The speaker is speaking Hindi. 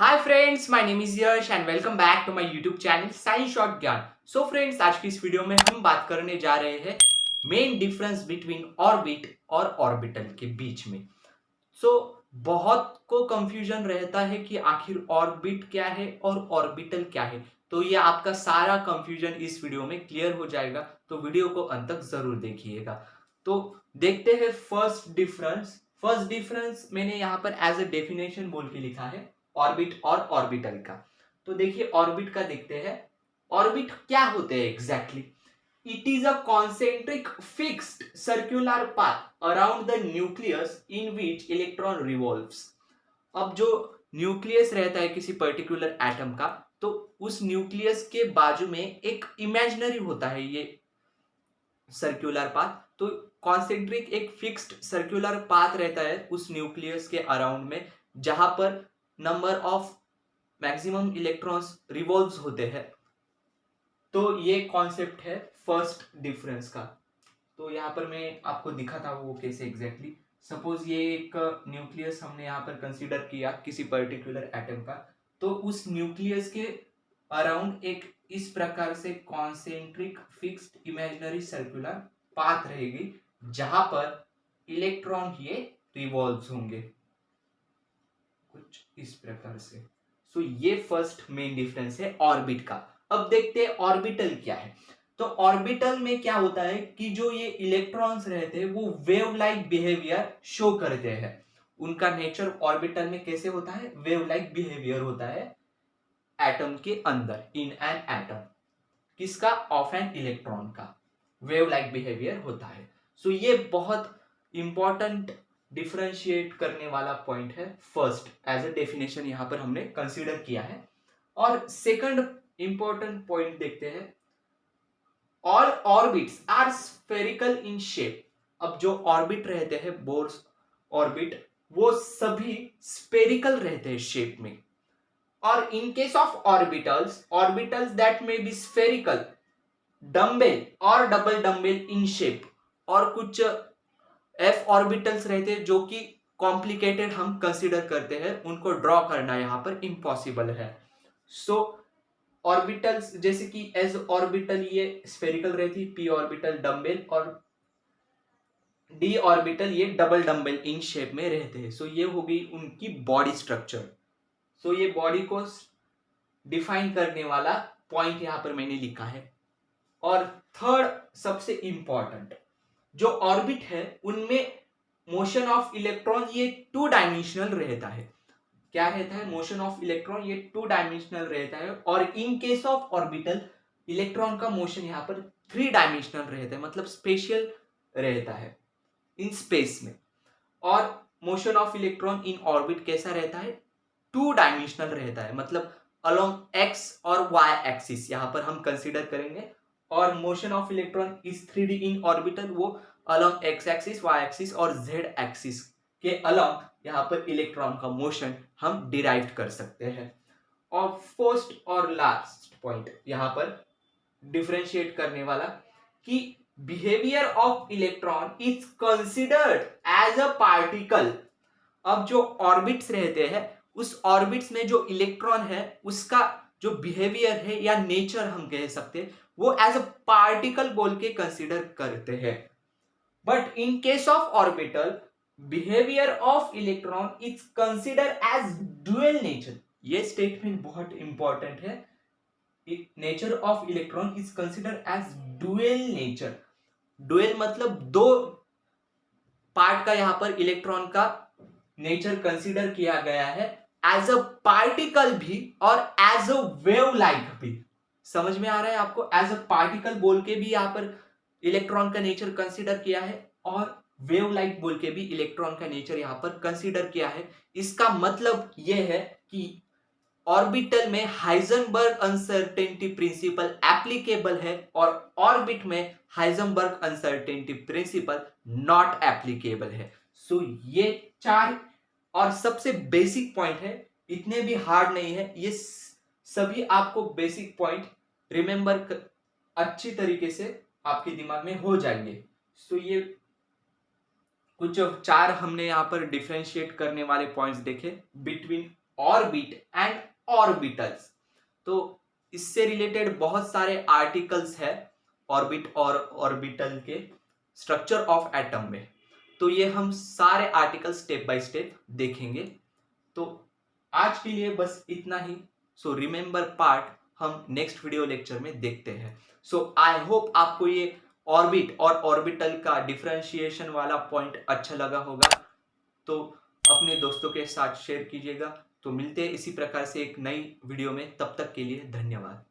Hi friends, my name is Yash and welcome back to my YouTube channel science short Gyan. So friends, आज की इस वीडियो में हम बात करने जा रहे हैं मेन डिफरेंस बिटवीन ऑर्बिट और ऑर्बिटल के बीच में। सो बहुत को कंफ्यूजन रहता है कि आखिर ऑर्बिट क्या है और ऑर्बिटल क्या है। तो ये आपका सारा कंफ्यूजन इस वीडियो में क्लियर हो जाएगा, तो वीडियो को अंत तक जरूर देखिएगा। तो देखते हैं फर्स्ट डिफरेंस मैंने यहाँ पर एज अ डेफिनेशन बोल के लिखा है ऑर्बिट और ऑर्बिटल का। तो देखिए ऑर्बिट का देखते हैं। ऑर्बिट क्या होते हैं exactly? It is a concentric fixed circular path around the nucleus in which electron revolves. अब जो न्यूक्लियस रहता है किसी पर्टिकुलर एटम का, तो उस न्यूक्लियस के बाजू में एक इमेजिनरी होता है ये सर्कुलर पाथ। तो कॉन्सेंट्रिक एक फिक्स्ड सर्कुलर पाथ रहता है उस न्यूक्लियस के अराउंड में, जहां पर number of maximum electrons revolves होते हैं। तो ये कॉन्सेप्ट है फर्स्ट डिफरेंस का। तो यहाँ पर मैं आपको दिखाता हूँ वो कैसे एग्जैक्टली। सपोज ये एक न्यूक्लियस हमने यहाँ पर कंसीडर किया किसी पर्टिकुलर एटम का, तो उस न्यूक्लियस के अराउंड एक इस प्रकार से concentric fixed imaginary circular path रहेगी, जहां पर इलेक्ट्रॉन ये रिवॉल्व्स होंगे कुछ इस प्रकार से। सो ये फर्स्ट मेन डिफरेंस है ऑर्बिट का। अब देखते हैं ऑर्बिटल क्या है। तो ऑर्बिटल में क्या होता है कि जो ये इलेक्ट्रॉन्स रहते हैं वो वेव लाइक बिहेवियर शो करते हैं। उनका नेचर ऑर्बिटल में कैसे होता है? वेव लाइक बिहेवियर होता है एटम के अंदर, इन एन एटम। किसका? ऑफ एन इलेक्ट्रॉन का वेव लाइक बिहेवियर होता है। सो ये बहुत इंपॉर्टेंट डिफरेंशिएट करने वाला पॉइंट है। फर्स्ट एज अ डेफिनेशन यहां पर हमने कंसीडर किया है। और सेकंड इंपॉर्टेंट पॉइंट देखते हैं, all orbits are spherical in shape. अब जो ऑर्बिट रहते हैं बोर्स ऑर्बिट, वो सभी स्फेरिकल रहते हैं शेप में। और इन case of orbitals that may be spherical, dumbbell और डबल डम्बेल इन शेप। और कुछ एफ ऑर्बिटल्स रहते हैं जो कि कॉम्प्लिकेटेड हम कंसीडर करते हैं, उनको ड्रॉ करना यहां पर इम्पॉसिबल है। सो ऑर्बिटल्स जैसे कि एस ऑर्बिटल ये स्फेरिकल रहती, पी ऑर्बिटल डम्बेल, और डी ऑर्बिटल ये डबल डम्बेल इन शेप में रहते हैं। सो ये हो गई उनकी बॉडी स्ट्रक्चर। सो ये बॉडी को डिफाइन करने वाला पॉइंट यहां पर मैंने लिखा है। और थर्ड सबसे इंपॉर्टेंट, जो ऑर्बिट है उनमें मोशन ऑफ इलेक्ट्रॉन ये टू डायमेंशनल रहता है। क्या रहता है? मोशन ऑफ इलेक्ट्रॉन ये टू डायमेंशनल रहता है। और इन केस ऑफ ऑर्बिटल इलेक्ट्रॉन का मोशन यहाँ पर थ्री डायमेंशनल रहता है, मतलब स्पेशियल रहता है इन स्पेस में। और motion of electron in orbit कैसा रहता है? टू डायमेंशनल रहता है, मतलब अलोंग एक्स और वाई एक्सिस यहां पर हम कंसीडर करेंगे। और motion of electron is 3D in orbital, वो along X axis, Y axis और जेड एक्सिस के अलोंग यहां पर इलेक्ट्रॉन का मोशन हम डिराइव कर सकते हैं। और फर्स्ट और लास्ट पॉइंट यहां पर डिफरेंशिएट करने वाला कि behaviour of electron is considered as a particle. अब जो ऑर्बिट्स रहते हैं, उस ऑर्बिट्स में जो इलेक्ट्रॉन है उसका जो बिहेवियर है या नेचर हम कह सकते हैं, वो एज अ पार्टिकल बोल के कंसीडर करते हैं। But in case of orbital, behaviour of electron is consider as dual nature. ये स्टेटमेंट बहुत इंपॉर्टेंट है। Nature of electron is consider as dual nature. Dual मतलब दो पार्ट का यहां पर इलेक्ट्रॉन का नेचर कंसीडर किया गया है, एज अ पार्टिकल भी और एज अ वेव लाइक भी। समझ में आ रहा है आपको? एज अ पार्टिकल बोल के भी यहां पर इलेक्ट्रॉन का नेचर कंसीडर किया है, और वेव लाइक बोल के भी इलेक्ट्रॉन का नेचर यहां पर कंसीडर किया है। इसका मतलब यह है कि ऑर्बिटल में हाइजेनबर्ग अनसर्टेनिटी प्रिंसिपल एप्लीकेबल है, और ऑर्बिट में Heisenberg uncertainty principle not applicable है। सो ये चार और सबसे बेसिक पॉइंट है, इतने भी हार्ड नहीं है। ये सभी आपको बेसिक पॉइंट रिमेंबर अच्छी तरीके से आपके दिमाग में हो जाएंगे। सो ये कुछ चार हमने यहाँ पर डिफरेंशिएट करने वाले पॉइंट्स देखे बिटवीन ऑर्बिट एंड ऑर्बिटल्स। तो इससे रिलेटेड बहुत सारे आर्टिकल्स है ऑर्बिट और ऑर्बिटल के स्ट्रक्चर ऑफ एटम में। तो ये हम सारे आर्टिकल स्टेप बाय स्टेप देखेंगे। तो आज के लिए बस इतना ही। सो रिमेंबर पार्ट हम नेक्स्ट वीडियो लेक्चर में देखते हैं। सो आई होप आपको ये ऑर्बिट और ऑर्बिटल का डिफरेंशिएशन वाला पॉइंट अच्छा लगा होगा। तो अपने दोस्तों के साथ शेयर कीजिएगा। तो मिलते हैं इसी प्रकार से एक नई वीडियो में। तब तक के लिए धन्यवाद।